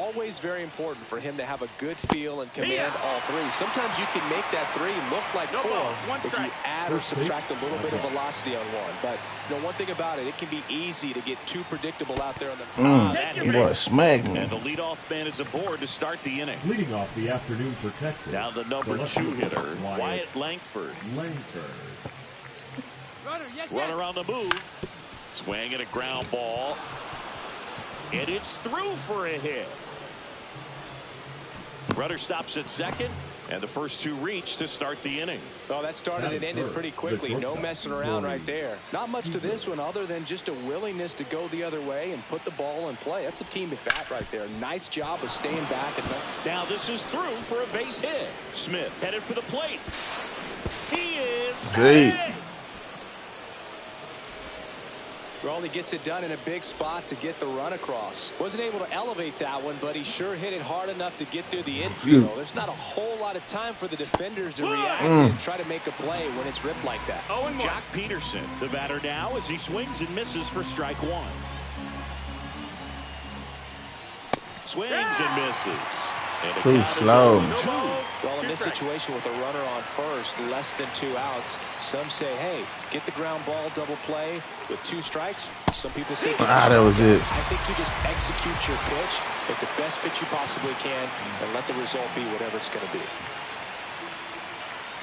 always very important for him to have a good feel and command all three. Sometimes you can make that three look like four if you add or subtract a little bit of velocity on one. But you know, one thing about it, it can be easy to get too predictable out there on the Boy, smack me. And the leadoff man is aboard to start the inning. Leading off the afternoon for Texas. Now the number 2 hitter, Wyatt Langford. Runner on the move. Swing and a ground ball. And it's through for a hit. Runner stops at second, and the first 2 reach to start the inning. Oh, that started and ended pretty quickly. No messing around right there. Not much to this one other than just a willingness to go the other way and put the ball in play. That's a team at bat right there. Nice job of staying back. Now this is through for a base hit. Smith headed for the plate. He is Great. Well, he gets it done in a big spot to get the run across. Wasn't able to elevate that one, but he sure hit it hard enough to get through the infield. There's not a whole lot of time for the defenders to react and try to make a play when it's ripped like that. Jock Peterson, the batter now, as he swings and misses for strike 1. Swings and misses. And too slow. Well, in this situation with a runner on first, less than 2 outs, some say, hey, get the ground ball, double play with 2 strikes. Some people say, that was it. I think you just execute your pitch, make the best pitch you possibly can, and let the result be whatever it's going to be.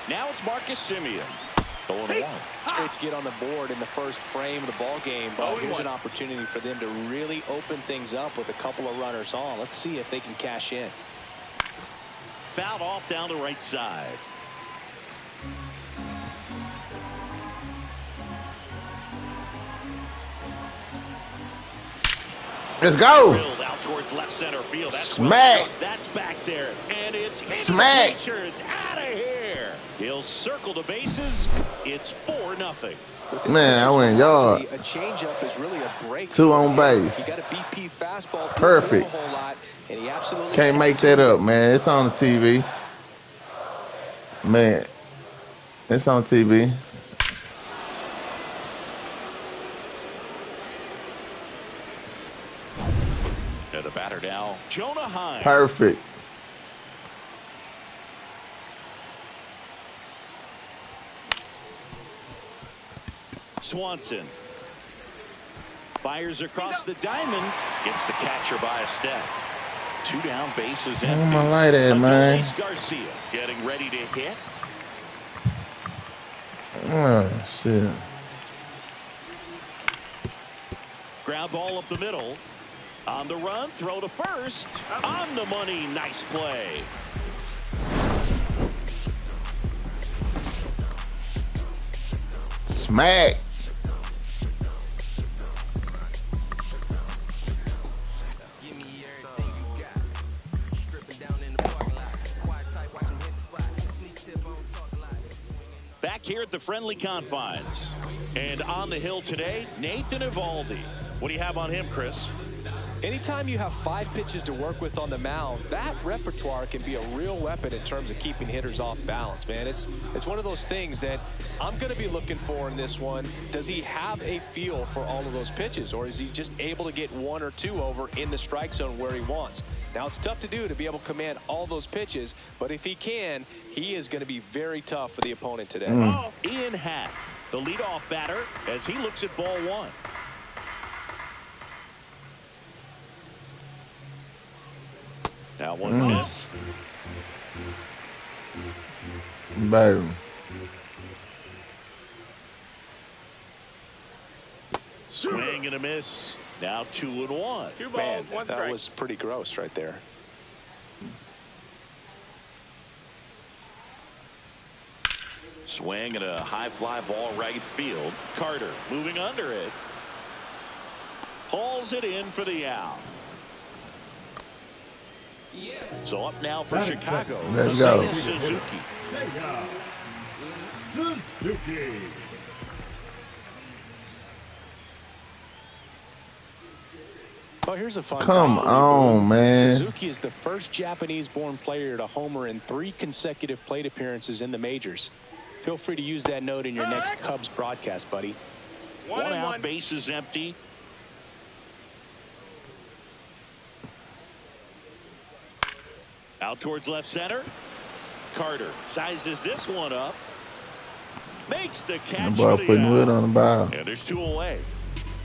Now it's Marcus Semien. 0-1. It's great to get on the board in the first frame of the ball game, but here's an opportunity for them to really open things up with a couple of runners on. Let's see if they can cash in. Fouled off down the right side. Let's go. Drilled out towards left center field. That's smack. Well, that's back there, and it's smack. It's out of here. He'll circle the bases. It's 4-0. Man, I went yard. A changeup is really a break. 2 on base. He got a BP fastball. Perfect. A whole lot, and he absolutely can't make that up, man. It's on the TV. Man, it's on TV. And the batter now, Jonah Heim. Perfect. Swanson fires across the diamond. Gets the catcher by a step. 2 down, bases empty. Oh, my light at, man. Garcia getting ready to hit. Oh, shit. Ground ball up the middle. On the run, throw to first. On the money, nice play. Smack. Back here at the friendly confines. And on the hill today, Nathan Eovaldi. What do you have on him, Chris? Anytime you have 5 pitches to work with on the mound, that repertoire can be a real weapon in terms of keeping hitters off balance, man. It's one of those things that I'm going to be looking for in this one. Does he have a feel for all of those pitches, or is he just able to get 1 or 2 over in the strike zone where he wants? Now, it's tough to do to be able to command all those pitches, but if he can, he is going to be very tough for the opponent today. Ian Happ, the leadoff batter, as he looks at ball 1. Now 1 missed. Boom. Swing and a miss. Now 2-1. 2 balls, 1 strike. That was pretty gross right there. Swing and a high fly ball right field. Carter moving under it. Hauls it in for the out. So up now for Chicago. Let's go. Suzuki. Oh, here's a fun Come on, man. Suzuki is the first Japanese-born player to homer in 3 consecutive plate appearances in the majors. Feel free to use that note in your next Cubs broadcast, buddy. 1 out, bases empty. Out towards left center. Carter sizes this one up. Makes the catch. The ball for the putting wood out. on the ball. And there's 2 away.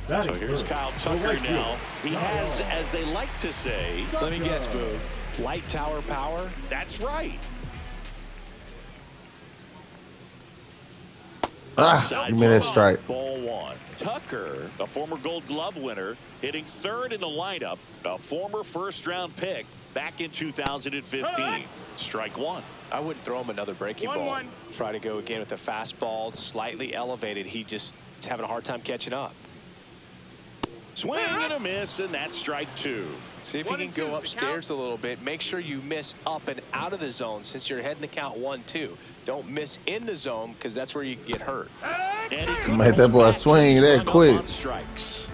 That So is here's good. Kyle Tucker now. He has, as they like to say, Let me guess, Boo. Light tower power? that's right. Give me that strike. Ball 1. Tucker, a former Gold Glove winner, hitting 3rd in the lineup, a former first-round pick back in 2015. Strike 1. I wouldn't throw him another breaking ball. Try to go again with the fastball, slightly elevated. He just is having a hard time catching up. Swing and a miss, and that's strike 2. See if you can go upstairs a little bit. Make sure you miss up and out of the zone since you're heading the count 1-2. Don't miss in the zone because that's where you get hurt. And he Make that boy swing that quick. on strikes.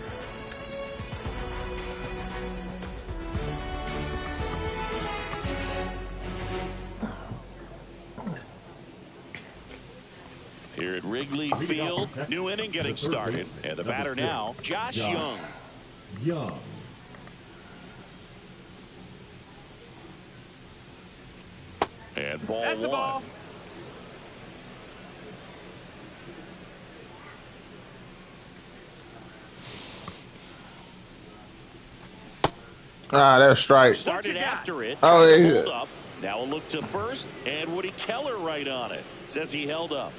Here at Wrigley Field, new inning getting started. And the batter now, Josh Young. Young. And ball 1. That's strike. Started after it. Oh, Tried to yeah. hold up. Now a look to first, and Woody Keller right on it. Says he held up.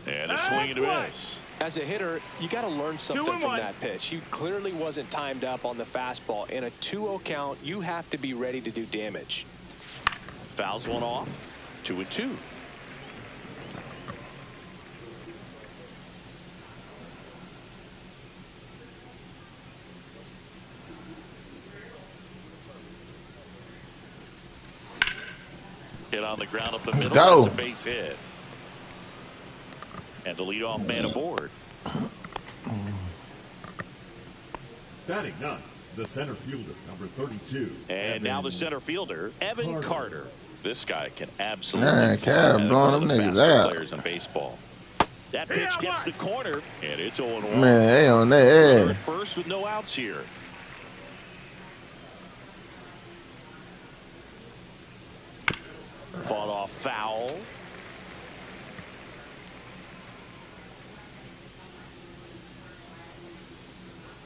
And a swing and a miss. As a hitter, you got to learn something from that pitch. He clearly wasn't timed up on the fastball. In a 2-0 count, you have to be ready to do damage. Fouls one off. 2-2. Hit on the ground up the middle. Go. That's a base hit. And the leadoff man aboard. Batting ninth, the center fielder, number 32. And now the center fielder, Evan Carter. This guy can absolutely Man, fly. Cab And blowing one of them the niggas faster out. players in baseball. That pitch gets the corner, and it's 0-1. Man, they on that Runner ass. at first with no outs here. Fought off foul.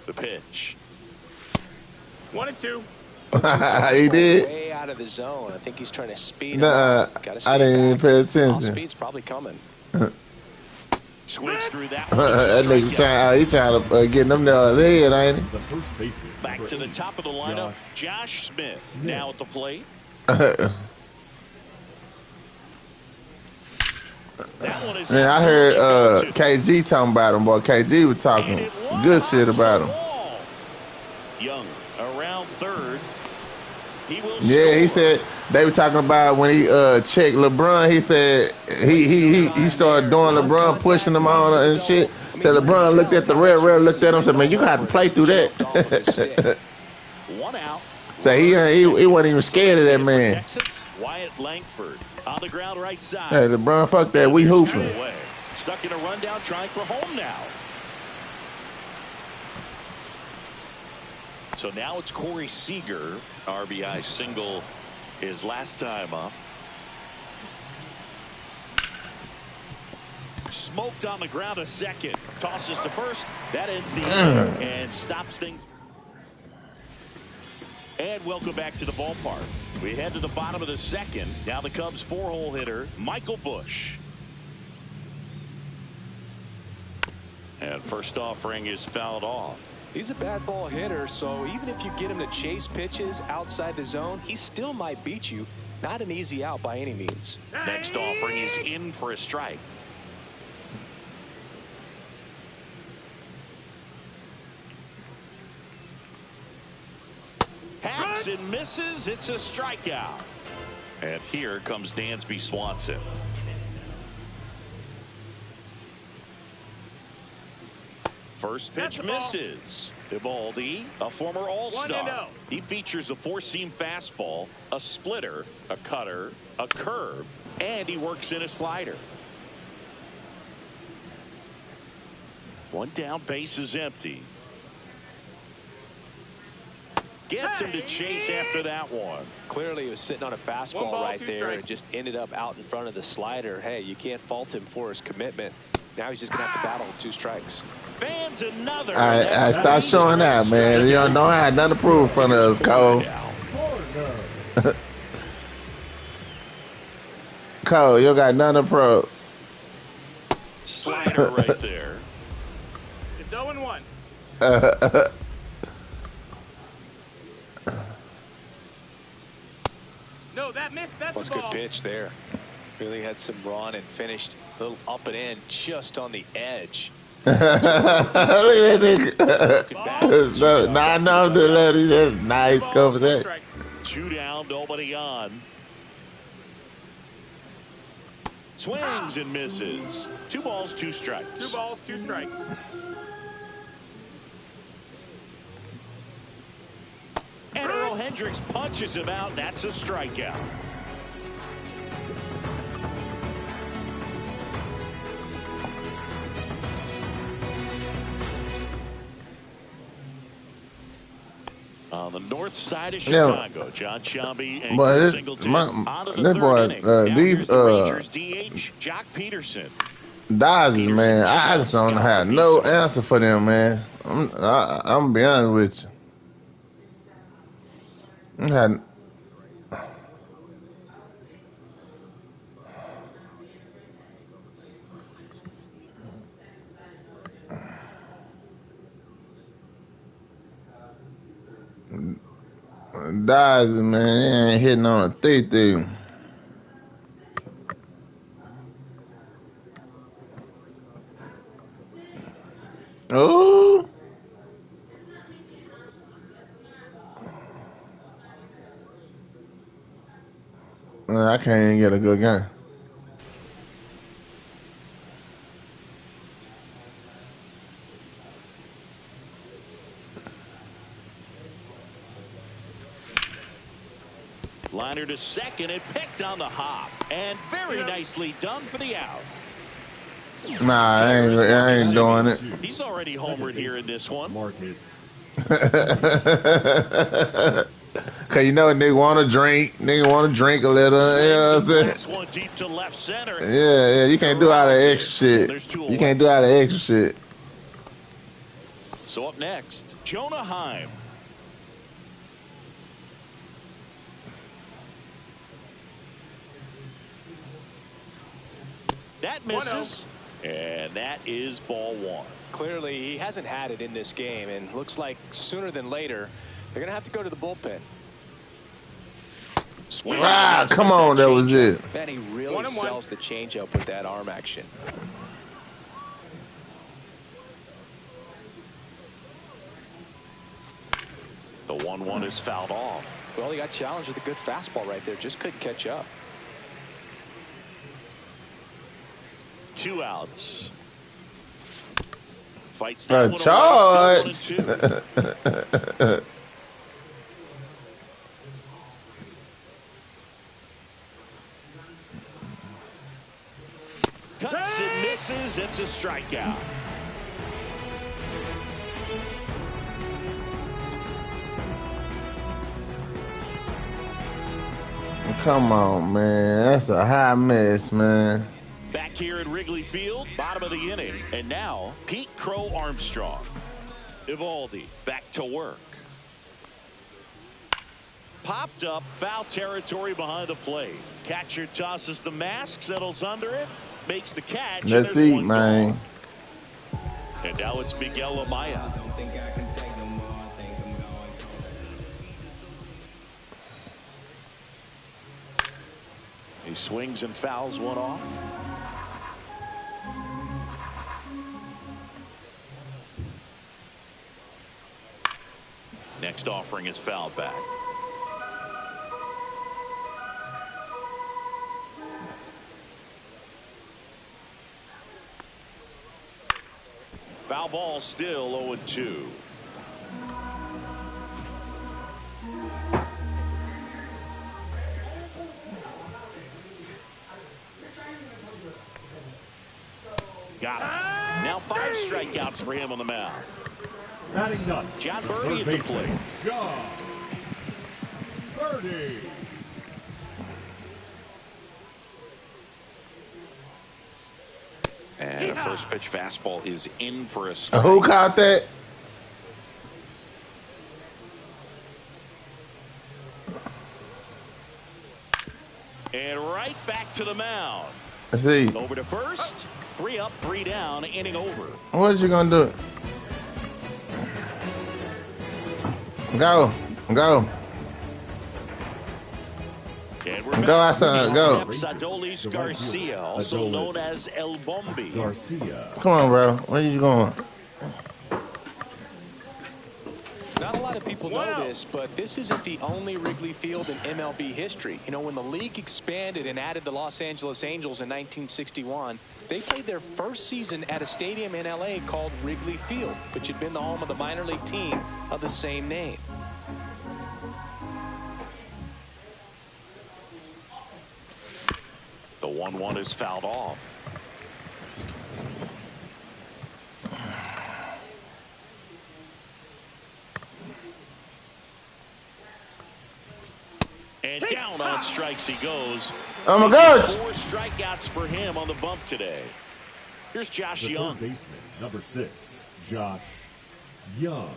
The pitch. 1-2. He did. Way out of the zone. I think he's trying to speed him Nah, up. Gotta stay I didn't even back. pay Off attention. speed's probably coming. Swings through that That one. nigga he trying to get them there head, ain't he? The first baseman. Back number to the 8, top of the lineup. Josh Smith now at the plate. That one is Man, I heard absolutely good, too. KG talking about him, boy. KG was talking And it was good shit off about the him. wall. Young around third. He will Yeah, he score. said they were talking about when he checked LeBron. He said he started doing LeBron, pushing him on and shit. So LeBron looked at the red, looked at him and said, "Man, you gonna have to play through that." One out. So he wasn't even scared of that For man. Texas, Wyatt Langford on the ground right side. Hey, LeBron, fuck that. We Two hooping. away. Stuck in a rundown, trying for home now. So now it's Corey Seager. RBI single his last time up. Smoked on the ground a second. Tosses to first. That ends the inning and stops things. And welcome back to the ballpark. We head to the bottom of the second. Now the Cubs 4-hole hitter, Michael Busch. And first offering is fouled off. He's a bad ball hitter, so even if you get him to chase pitches outside the zone, he still might beat you. Not an easy out by any means. Next offering is in for a strike. Hacks and misses. It's a strikeout. And here comes Dansby Swanson. First pitch misses. Evaldi, a former All-Star. He features a four-seam fastball, a splitter, a cutter, a curve, and he works in a slider. One down, base is empty. Gets him to chase after that one. Clearly, he was sitting on a fastball right there and just ended up out in front of the slider. Hey, you can't fault him for his commitment. Now he's just going to have to battle with 2 strikes. Fans another. I stop showing that, man. You don't have nothing to prove in front of us, Cole. Cole, you got nothing to prove. Slider right there. It's 0-1. No, that missed. That's a good pitch there. Really had some run and finished a little up and in just on the edge. Look at that nigga. I know the lady. That's nice. Go for that. 2 down, nobody on. Swings and misses. 2 balls, 2 strikes. 2 balls, 2 strikes. And Earl Hendricks punches him out. That's a strikeout. On the north side of Chicago, John Shelby and Chris Singleton out of the third inning. Now here's the Rangers DH, Jock Peterson. Dodgers, man, I just don't have no answer for them, man. I'm gonna be honest with you. Dodgers, man, they ain't hitting on a 3-3. Oh. I can't even get a good game. Liner to second and picked on the hop. And very nicely done for the out. Nah, I ain't doing it. He's already homered here in this one. Marcus. Cause you know nigga want to drink. Nigga want to drink a little. You know what I'm saying? One deep to left center. Yeah. You can't do all that extra shit. You can't do all that extra shit. So up next, Jonah Heim. That misses. And that is ball 1. Clearly, he hasn't had it in this game, and looks like sooner than later, they're going to have to go to the bullpen. Wow, come on, that was it. Man, he really sells the changeup with that arm action. The 1-1 is fouled off. Well, he got challenged with a good fastball right there. Just couldn't catch up. 2 outs. Fights that one charge. Cuts and misses. It's a strikeout. Come on, man. That's a high miss, man. Back here at Wrigley Field, bottom of the inning. And now, Pete Crow Armstrong. Evaldi back to work. Popped up, foul territory behind the plate. Catcher tosses the mask, settles under it, makes the catch. Let's eat, man. And now it's Miguel Amaya. He swings and fouls one off. Next offering is fouled back. Foul ball still 0-2. Got it. Now 5 strikeouts for him on the mound. Batting up. John Birdie at the plate. Birdie. And a first pitch fastball is in for a strike. Who caught that? And right back to the mound. Let's see. Over to first. 3 up, 3 down, inning over. What you gonna do? Go. Go. And we're Go back. outside. Go. Adolis Garcia, also known as El Bombi. Garcia. Come on, bro. Where you going? Not a lot of people know this, but this isn't the only Wrigley Field in MLB history. You know, when the league expanded and added the Los Angeles Angels in 1961, they played their first season at a stadium in L.A. called Wrigley Field, which had been the home of the minor league team of the same name. The 1-1 is fouled off. And down on strikes he goes. Oh my gosh. 4 strikeouts for him on the bump today. Here's Josh The Young. third baseman, number 6, Josh Young.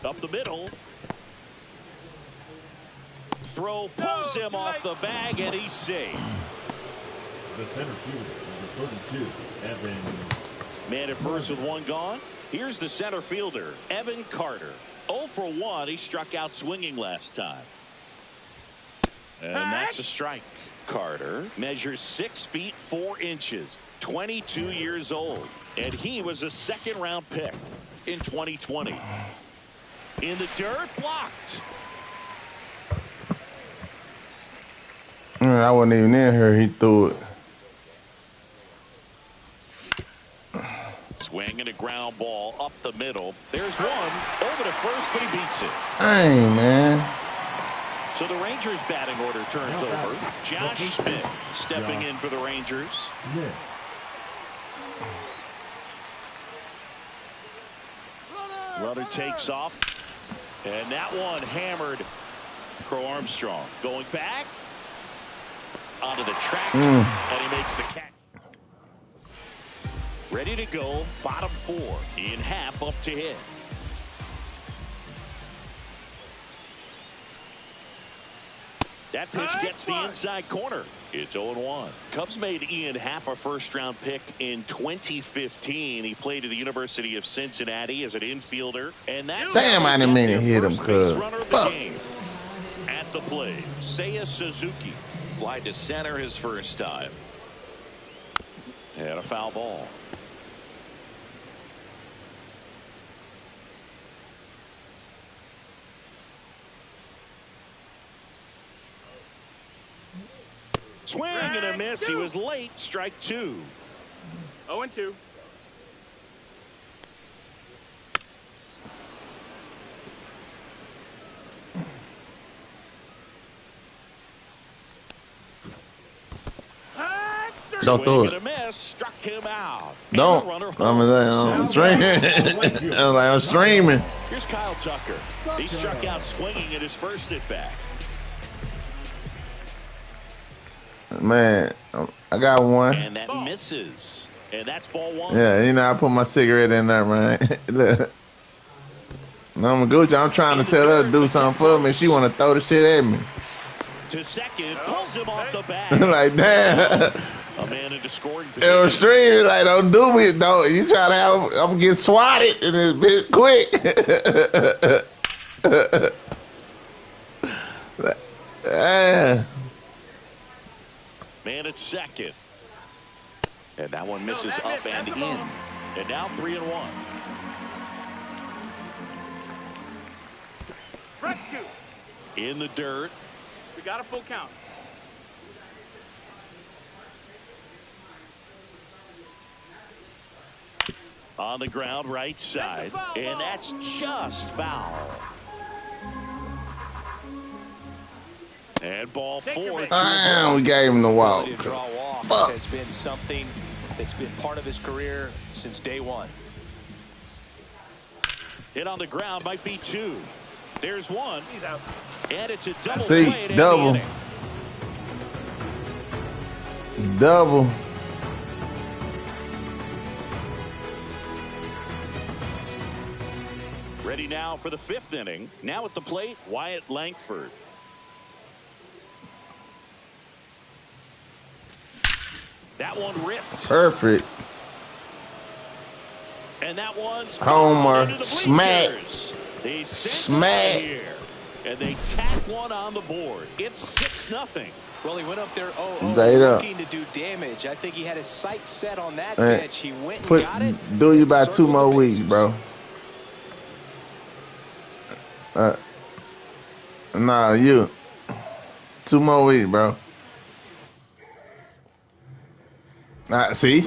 Up the middle. Throw pulls him off the bag, and he's safe. The center fielder, number 32, Evan. Man at first with 1 gone. Here's the center fielder, Evan Carter. 0 for 1. He struck out swinging last time. And that's a strike. Carter measures 6 feet 4 inches, 22 years old, and he was a 2nd-round pick in 2020. In the dirt, blocked. I wasn't even in here. He threw it. Swing and a ground ball up the middle. There's one over to first, but he beats it. Dang, man. So the Rangers batting order turns over. Josh Smith stepping in for the Rangers. Smith. Runner takes off. And that one hammered. Crow Armstrong going back onto the track, and he makes the catch. Ready to go, bottom 4. In half up to hit. That pitch gets the inside corner. It's 0-1. Cubs made Ian Happ a first-round pick in 2015. He played at the University of Cincinnati as an infielder. And that's Damn, I didn't mean to hit him, cuz. runner of the game. At the plate, Seiya Suzuki. Fly to center his first time. And a foul ball. Swing and a miss. He was late. Strike 2. 0-2. Don't throw Swing it. and a miss. Struck him out. Don't. And the runner I'm streaming. I'm streaming. Here's Kyle Tucker. He struck out swinging at his first at bat. Man, I got one. And that misses. And that's ball 1. Yeah, you know, I put my cigarette in there, man. Look. I'm Gucci. I'm trying to tell her to do something for me. She want to throw the shit at me. To second, pulls him off the bat. Like, damn. A man into scoring It was position. streaming. Like, don't do me. Don't. You try to have, I'm going to get swatted in this bitch quick. Man at second. And that one misses up and in. And now 3-1. Strike 2. In the dirt. We got a full count. On the ground, right side. And that's just foul. And ball 4. Damn, we gave him the walk. To draw walks has been something that's been part of his career since day one. Hit on the ground might be 2. There's 1. He's out. And it's a double See, play to end the double. inning. Double. Ready now for the 5th inning. Now at the plate, Wyatt Langford. That one ripped. Perfect. And that one's Homer. into the Smack. bleachers. They Smack. here. And they tack one on the board. It's 6-0. Well, he went up there looking to do damage. I think he had his sights set on that pitch. He went and got it. Do you about 2 more weeks, bro? Nah, you. 2 more weeks, bro. See?